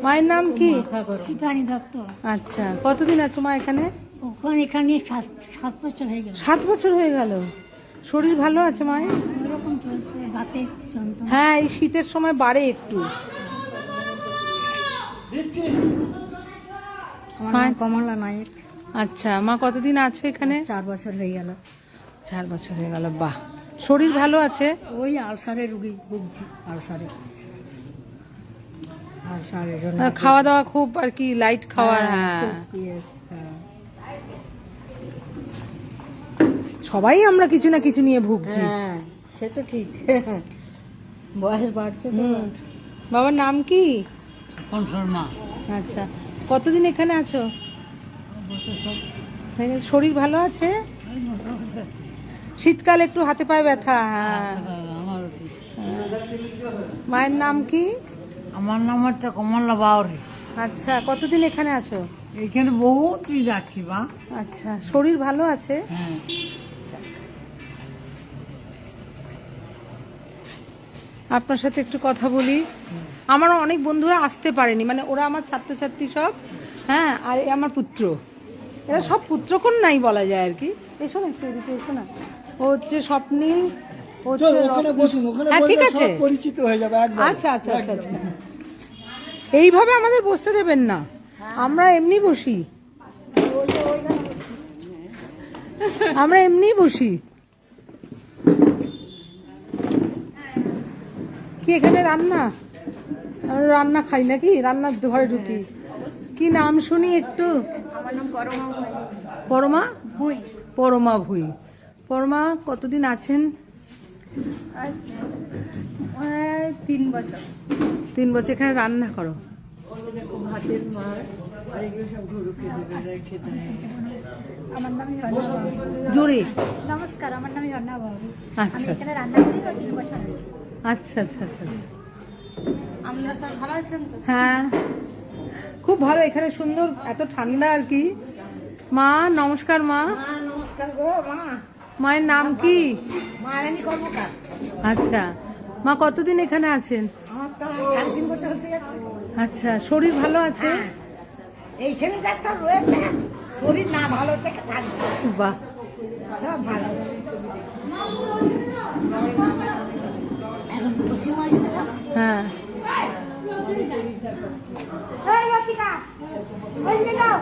মায়ের নাম কি? শিখানি দত্ত। আচ্ছা, কতদিন আছো মা এখানে? এখানে 7 বছর হয়ে গেল। 7 বছর হয়ে গেল। শরীর ভালো আছে মায়ের? ওরকম চলছে, বাতে যন্ত্রণা। হ্যাঁ, এই শীতের সময় বাড়ে একটু। আমার নাম কমলা নায়ক। আচ্ছা, মা কতদিন আছো এখানে? 4 বছর হয়ে গেল। 4 বছর হয়ে গেল। বাহ, শরীর ভালো আছে? ওই আলসারের রুগী ভুগছি, আলসারের জন্য খাওয়া দাওয়া খুব আর কি লাইট খাওয়া। হ্যাঁ, সবাই আমরা কিছু না কিছু নিয়ে ভুগছি। হ্যাঁ, সে তো ঠিক। বয়স বাড়ছে তো। বাবার নাম কি? শর্মা। আচ্ছা, কতদিন এখানে আছো? শরীর ভালো আছে? শীতকাল একটু হাতে পায়ে ব্যথা। হ্যাঁ, মায়ের নাম কি? আমার নাম হচ্ছে কমলা বাউরি। আচ্ছা, কতদিন এখানে আছো? এখানে বহুত দিন আছি মা। আচ্ছা, শরীর ভালো আছে? হ্যাঁ। আপনার সাথে একটু কথা বলি। আমার অনেক বন্ধুরা আসতে পারেনি, মানে ওরা আমার ছাত্রছাত্রী সব। হ্যাঁ, আর এ আমার পুত্র। এরা সব পুত্রকন্যাই বলা যায় আর কি। এসো না একটু এদিকে, এসো না। ও হচ্ছে স্বপ্নীল, ও হচ্ছে হ্যাঁ, ঠিক আছে, পরিচিত হয়ে যাবে একদম। আচ্ছা আচ্ছা আচ্ছা আচ্ছা। এইভাবে আমাদের বসতে দেবেন না, আমরা এমনি বসি, আমরা এমনি বসি। কি এখানে রান্না? আমরা রান্না খাই নাকি? রান্নার ঘরে ঢুকি। কি নাম শুনি একটু? আমার নাম পরমা ভুঁই। পরমা ভুঁই। পরমা ভুঁই। পরমা কতদিন আছেন? 3 বছর। 3 বছর এখানে রান্না করো? আমার নাম ঝর্ণা। জোরে। নমস্কার, আমার নাম ঝর্ণা বাবু। আমি আচ্ছা এখানে রান্না করি 3 বছর আছি। আচ্ছা আচ্ছা আচ্ছা। আপনারা সব ভালো আছেন তো? হ্যাঁ, খুব ভালো। এখানে সুন্দর, এত ঠান্ডা আর কি। মা নমস্কার। মা নমস্কার গো মা। মায়ের নাম কি? মারানি কর্মকার। আচ্ছা, মা কতদিন এখানে আছেন? আমার তো 3 বছর হতে যাচ্ছে। আচ্ছা, শরীর ভালো আছে? এইখানে যা সব রয়েছে, শরীর না ভালো থেকে থাকবে। বাহ, সব ভালো। এখন পশ্চিমবঙ্গ হ্যাঁ। এই লতিকা, ওই দিকে যাও।